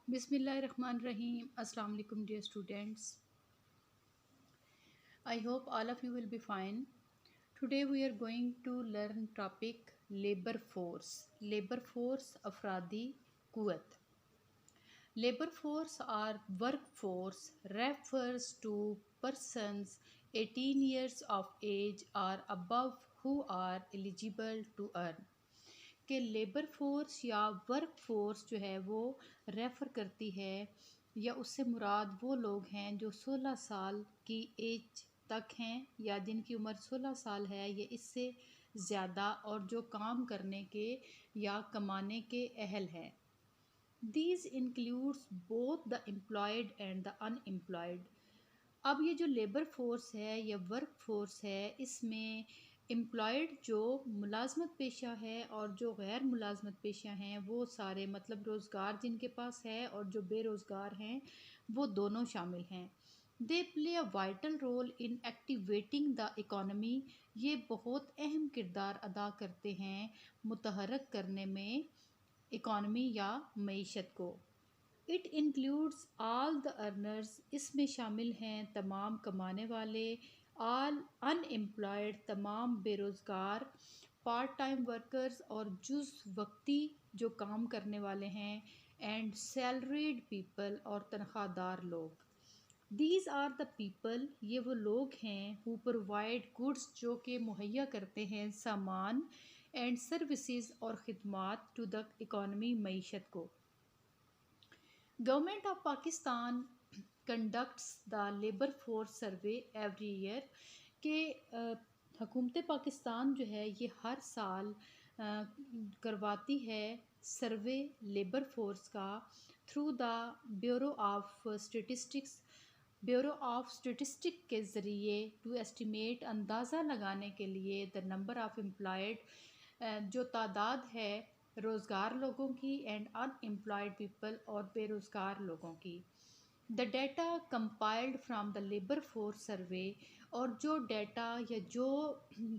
بسم اللہ الرحمن الرحیم. السلام علیکم dear students. I hope all of you will be fine. Today we are going to learn topic labor force. Labor force افرادی قوت. Labor force or workforce refers to persons 18 years of age or above who are eligible to earn. کہ labour force یا work force جو ہے وہ refer کرتی ہے یا اس سے مراد وہ لوگ ہیں جو 16 سال کی ایج تک ہیں یا جن کی عمر 16 سال ہے یا اس سے زیادہ اور جو کام کرنے کے یا کمانے کے اہل ہیں. These includes both the employed and the unemployed. اب یہ جو لیبر فورس ہے یا ورک فورس ہے اس میں امپلائڈ جو ملازمت پیشہ ہے اور جو غیر ملازمت پیشہ ہیں وہ سارے مطلب روزگار جن کے پاس ہے اور جو بے روزگار ہیں وہ دونوں شامل ہیں. They play a vital role in activating the economy. یہ بہت اہم کردار ادا کرتے ہیں متحرک کرنے میں اکانومی یا معیشت کو. It انکلیوڈس all the earners. اس میں شامل ہیں تمام کمانے والے. آل ان امپلائڈ. تمام بے روزگار. پارٹ ٹائم ورکرز اور جز وقتی جو کام کرنے والے ہیں. اینڈ سیلریڈ پیپل اور تنخواہ دار لوگ. These are the people. یہ وہ لوگ ہیں ہو پرووائڈ گڈس جو کہ مہیا کرتے ہیں سامان اینڈ سروسز اور خدمات ٹو دا اکانومی معیشت کو. Government of Pakistan conducts the labour force survey every year. کہ حکومت پاکستان جو ہے یہ ہر سال کرواتی ہے سروے لیبر فورس کا through the bureau of statistics. Bureau of statistic کے ذریعے ٹو ایسٹیمیٹ اندازہ لگانے کے لیے دا نمبر آف امپلائڈ جو تعداد ہے روزگار لوگوں کی اینڈ ان امپلائڈ پیپل اور بے روزگار لوگوں کی. The data compiled from the labour force survey. اور جو ڈیٹا یا جو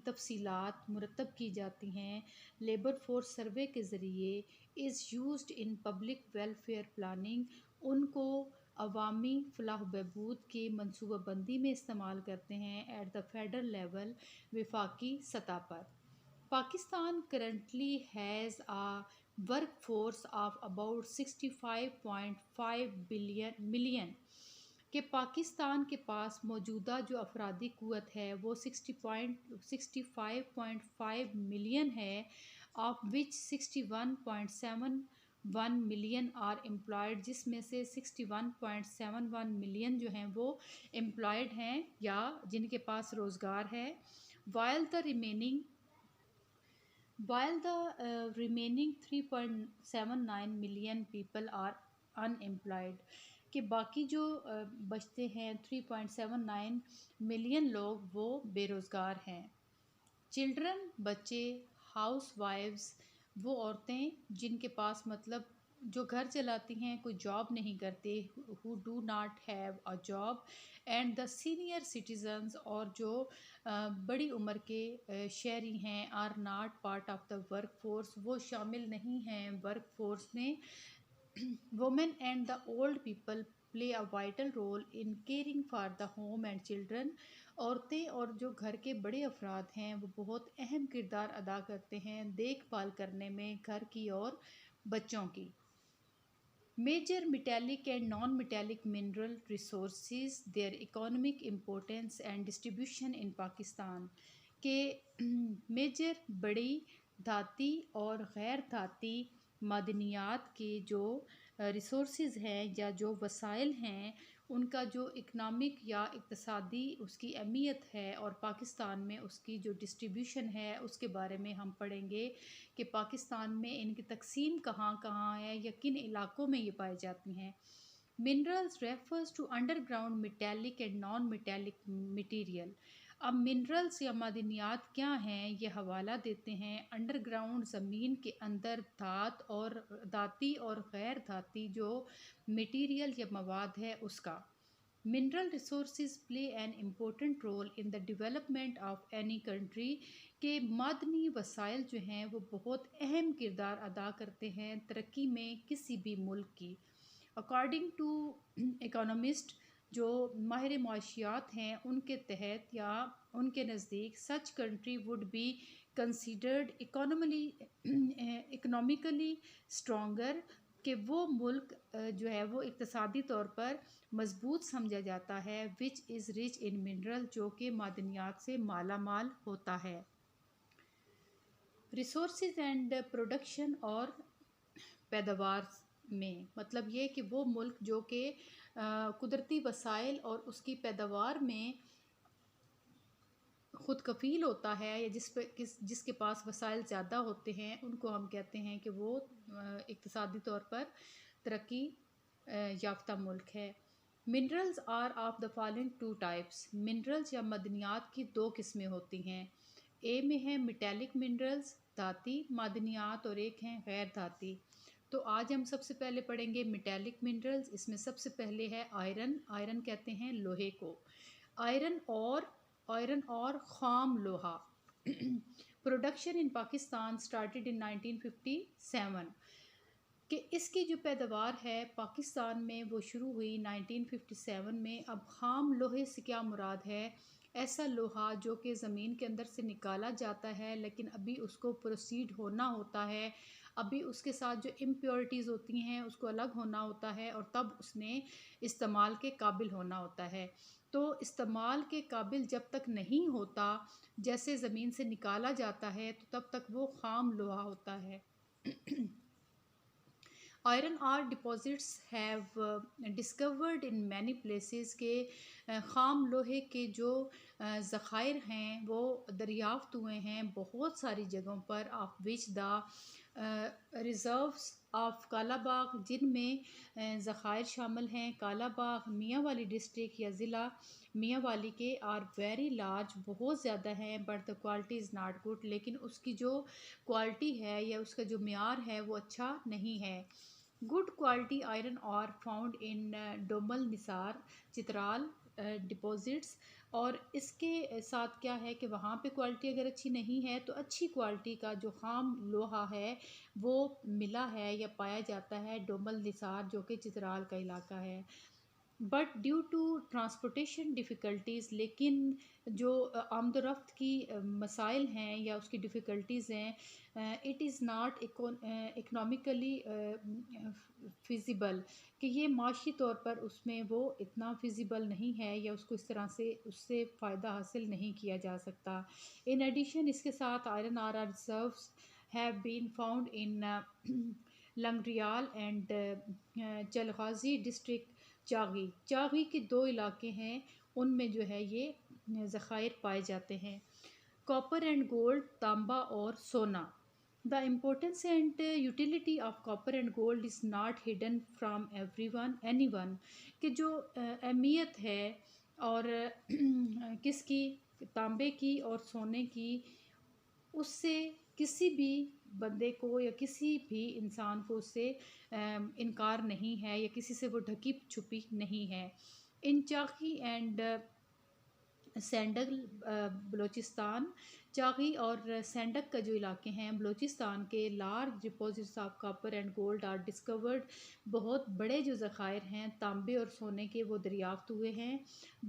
تفصیلات مرتب کی جاتی ہیں لیبر فورس سروے کے ذریعے is used in public welfare planning. ان کو عوامی فلاح و بہبود کی منصوبہ بندی میں استعمال کرتے ہیں ایٹ دا فیڈرل لیول. وفاقی سطح پر. Pakistan currently has a workforce of about 65.5 million. کہ پاکستان کے پاس موجودہ جو افرادی قوت ہے وہ 65.5 ملین ہے. Of which 61.71 million are employed. جس میں سے 61.71 ملین جو ہیں وہ امپلائڈ ہیں یا جن کے پاس روزگار ہے. While the remaining 3.79 million people are unemployed. کہ باقی جو بچتے ہیں 3.79 ملین لوگ وہ بے روزگار ہیں. چلڈرن بچے. ہاؤس وائفز وہ عورتیں جن کے پاس مطلب جو گھر چلاتی ہیں کوئی جاب نہیں کرتے who do not have a job. And the senior citizens اور جو بڑی عمر کے شہری ہیں are not part of the work force. وہ شامل نہیں ہیں ورک فورس میں. Women and the old people play a vital role in caring for the home and children. عورتیں اور جو گھر کے بڑے افراد ہیں وہ بہت اہم کردار ادا کرتے ہیں دیکھ بھال کرنے میں گھر کی اور بچوں کی. Major metallic and non metallic mineral resources their economic importance and distribution in Pakistan. کہ میجر بڑی دھاتی اور غیر دھاتی معدنیات کے جو ریسورسز ہیں یا جو وسائل ہیں ان کا جو اکنامک یا اقتصادی اس کی اہمیت ہے اور پاکستان میں اس کی جو ڈسٹریبیوشن ہے اس کے بارے میں ہم پڑھیں گے کہ پاکستان میں ان کی تقسیم کہاں کہاں ہے یا کن علاقوں میں یہ پائی جاتی ہیں. Minerals refers to underground metallic and non metallic material. اب منرلز یا معدنیات کیا ہیں یہ حوالہ دیتے ہیں انڈر گراؤنڈ زمین کے اندر دھاتی اور غیر دھاتی جو مٹیریل یا مواد ہے اس کا. Mineral resources play an important role in the development of any country. کہ معدنی وسائل جو ہیں وہ بہت اہم کردار ادا کرتے ہیں ترقی میں کسی بھی ملک کی. اکارڈنگ ٹو اکانومسٹ جو ماہر معاشیات ہیں ان کے تحت یا ان کے نزدیک such country would be considered economically stronger, کہ وہ ملک جو ہے وہ اقتصادی طور پر مضبوط سمجھا جاتا ہے، وچ از رچ ان منرل، جو کہ معدنیات سے مالا مال ہوتا ہے۔ ریسورسز اینڈ پروڈکشن اور پیداوار میں مطلب یہ کہ وہ ملک جو کہ قدرتی وسائل اور اس کی پیداوار میں خود کفیل ہوتا ہے، یا جس کے پاس وسائل زیادہ ہوتے ہیں، ان کو ہم کہتے ہیں کہ وہ اقتصادی طور پر ترقی یافتہ ملک ہے۔ Minerals are of the following two types, minerals یا معدنیات کی دو قسمیں ہوتی ہیں۔ اے میں ہے میٹیلک منرلز، دھاتی معدنیات، اور ایک ہیں غیر دھاتی۔ تو آج ہم سب سے پہلے پڑھیں گے میٹیلک منرلز۔ اس میں سب سے پہلے ہے آئرن، آئرن کہتے ہیں لوہے کو، آئرن اور خام لوہا۔ پروڈکشن ان پاکستان سٹارٹڈ ان 1957، کہ اس کی جو پیداوار ہے پاکستان میں وہ شروع ہوئی 1957 میں۔ اب خام لوہے سے کیا مراد ہے؟ ایسا لوہا جو کہ زمین کے اندر سے نکالا جاتا ہے لیکن ابھی اس کو پروسیڈ ہونا ہوتا ہے، ابھی اس کے ساتھ جو امپیورٹیز ہوتی ہیں اس کو الگ ہونا ہوتا ہے، اور تب اس نے استعمال کے قابل ہونا ہوتا ہے۔ تو استعمال کے قابل جب تک نہیں ہوتا، جیسے زمین سے نکالا جاتا ہے، تو تب تک وہ خام لوہا ہوتا ہے۔ Iron ore deposits have discovered in many places, کے خام لوہے کے جو ذخائر ہیں وہ دریافت ہوئے ہیں بہت ساری جگہوں پر، of which the reserves of Kala Bagh, جن میں ذخائر شامل ہیں کالا باغ، میاں والی ڈسٹرکٹ یا ضلع میاں والی کے، آر ویری لارج، بہت زیادہ ہیں، but the quality is not good, لیکن اس کی جو کوالٹی ہے یا اس کا جو معیار ہے وہ اچھا نہیں ہے۔ Good quality iron ore found in Domal, Nisar, Chitral deposits, اور اس کے ساتھ کیا ہے کہ وہاں پہ کوالٹی اگر اچھی نہیں ہے تو اچھی کوالٹی کا جو خام لوہا ہے وہ ملا ہے یا پایا جاتا ہے ڈومل، نثار، جو کہ چترال کا علاقہ ہے۔ But due to transportation difficulties, لیکن جو آمد و رفت کی مسائل ہیں یا اس کی ڈیفیکلٹیز ہیں، it is not economically feasible, کہ یہ معاشی طور پر اس میں وہ اتنا فیزیبل نہیں ہے یا اس کو اس طرح سے اس سے فائدہ حاصل نہیں کیا جا سکتا۔ ان ایڈیشن اس کے ساتھ iron ore reserves have been found in Langrial and Chilghazi district Chagai کے دو علاقے ہیں، ان میں جو ہے یہ ذخائر پائے جاتے ہیں۔ کاپر اینڈ گولڈ، تانبا اور سونا۔ The importance and utility of copper and gold is not hidden from any one, کہ جو اہمیت ہے اور کس کی، تانبے کی اور سونے کی، اس سے کسی بھی بندے کو یا کسی بھی انسان کو اس سے انکار نہیں ہے، یا کسی سے وہ ڈھکی چھپی نہیں ہے۔ ان چاغی اینڈ سینڈک بلوچستان، چاغی اور سینڈک کا جو علاقے ہیں بلوچستان کے، large deposits of copper and gold are discovered, بہت بڑے جو ذخائر ہیں تانبے اور سونے کے وہ دریافت ہوئے ہیں۔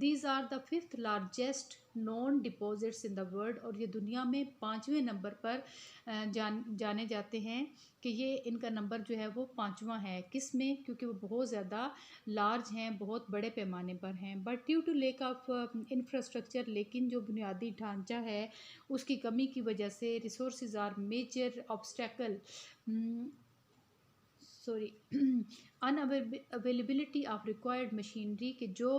These are the fifth largest known deposits in the world, اور یہ دنیا میں 5ویں نمبر پر جانے جاتے ہیں، کہ یہ ان کا نمبر جو ہے وہ 5واں ہے۔ کس میں؟ کیونکہ وہ بہت زیادہ لارج ہیں، بہت بڑے پیمانے پر ہیں۔ But due to lack of infrastructure, لیکن جو بنیادی ڈھانچہ ہے اس کی کمی کی وجہ سے، resources are major obstacle in availability of required machinery, کہ جو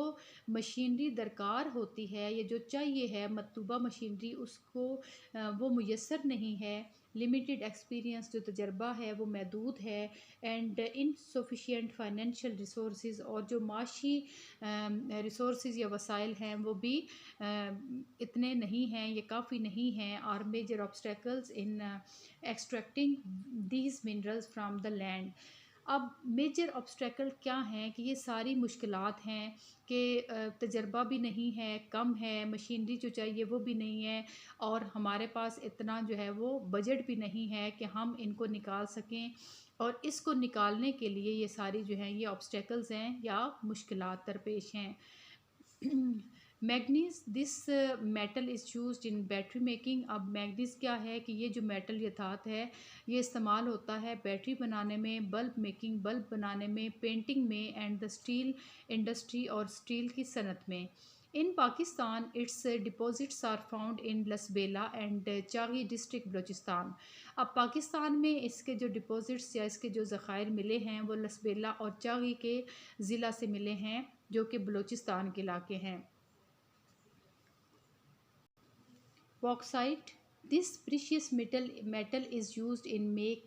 مشینری درکار ہوتی ہے یا جو چاہیے ہے مطلوبہ مشینری، اس کو وہ میسر نہیں ہے۔ لمیٹڈ ایکسپیرینس، جو تجربہ ہے وہ محدود ہے۔ اینڈ انسفیشینٹ فائنینشیل ریسورسز، اور جو معاشی ریسورسز یا وسائل ہیں وہ بھی اتنے نہیں ہیں یا کافی نہیں ہیں۔ Are major obstacles in extracting these minerals from the land. اب میجر آبسٹیکل کیا ہیں کہ یہ ساری مشکلات ہیں کہ تجربہ بھی نہیں ہے، کم ہے، مشینری جو چاہیے وہ بھی نہیں ہے، اور ہمارے پاس اتنا جو ہے وہ بجٹ بھی نہیں ہے کہ ہم ان کو نکال سکیں، اور اس کو نکالنے کے لیے یہ ساری جو ہیں یہ آبسٹیکلز ہیں یا مشکلات درپیش ہیں۔ Manganese this metal is used in battery making. اب میگنیز کیا ہے کہ یہ جو میٹل یہ دھات ہے یہ استعمال ہوتا ہے بیٹری بنانے میں، بلب میکنگ بلب بنانے میں، پینٹنگ میں، اینڈ دا اسٹیل انڈسٹری اور اسٹیل کی صنعت میں۔ In Pakistan its deposits are found in Lasbela and Chagai district Balochistan. اب پاکستان میں اس کے جو ڈپازٹس یا اس کے جو ذخائر ملے ہیں وہ لسبیلا اور چاغی کے ضلع سے ملے ہیں جو کہ بلوچستان کے علاقے ہیں۔ Bauxite. This precious metal is used in make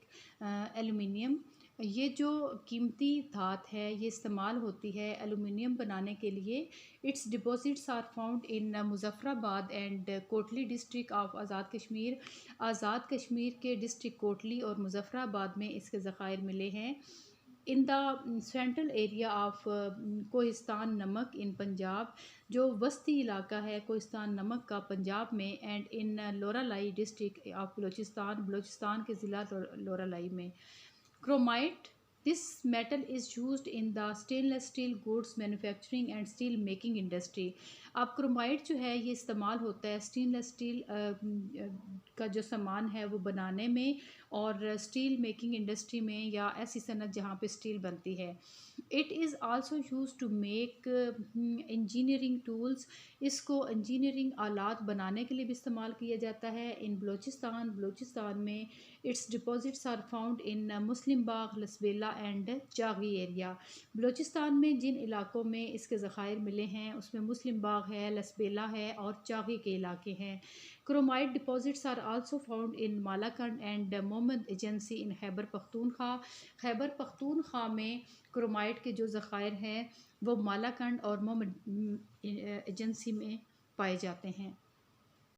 aluminium. یہ جو قیمتی دھات ہے یہ استعمال ہوتی ہے ایلومینیم بنانے کے لیے۔ Its deposits are found in Muzaffarabad and Kotli district of Azad Kashmir. Azad Kashmir کے ڈسٹرکٹ کوٹلی اور مظفر آباد میں اس کے ذخائر ملے ہیں۔ In the central area of Kohistan Namak in Punjab, جو وسطی علاقہ ہے کوہستان نمک کا پنجاب میں، and in Loralai district of Balochistan, Balochistan کے ضلع لورالائی میں۔ Chromite. This metal is used in the stainless steel goods manufacturing and steel making industry. اب کرومائٹ جو ہے یہ استعمال ہوتا ہے اسٹین لیس اسٹیل کا جو سامان ہے وہ بنانے میں اور اسٹیل میکنگ انڈسٹری میں یا ایسی صنعت جہاں پہ اسٹیل بنتی ہے۔ It is also use to make engineering tools, اس کو انجینئرنگ آلات بنانے کے لیے بھی استعمال کیا جاتا ہے۔ ان بلوچستان میں its deposits are found in Muslim Bagh, Lasbela and Chagai area. Balochistan میں جن علاقوں میں اس کے ذخائر ملے ہیں اس میں مسلم باغ ہے، لسبیلا ہے اور چاغی کے علاقے ہیں۔ Chromite deposits are also found in Malakand and Mohmand agency in Khyber Pakhtunkhwa. Khyber Pakhtunkhwa میں کرومائٹ کے جو ذخائر ہیں وہ مالاکنڈ اور محمد ایجنسی میں پائے جاتے ہیں۔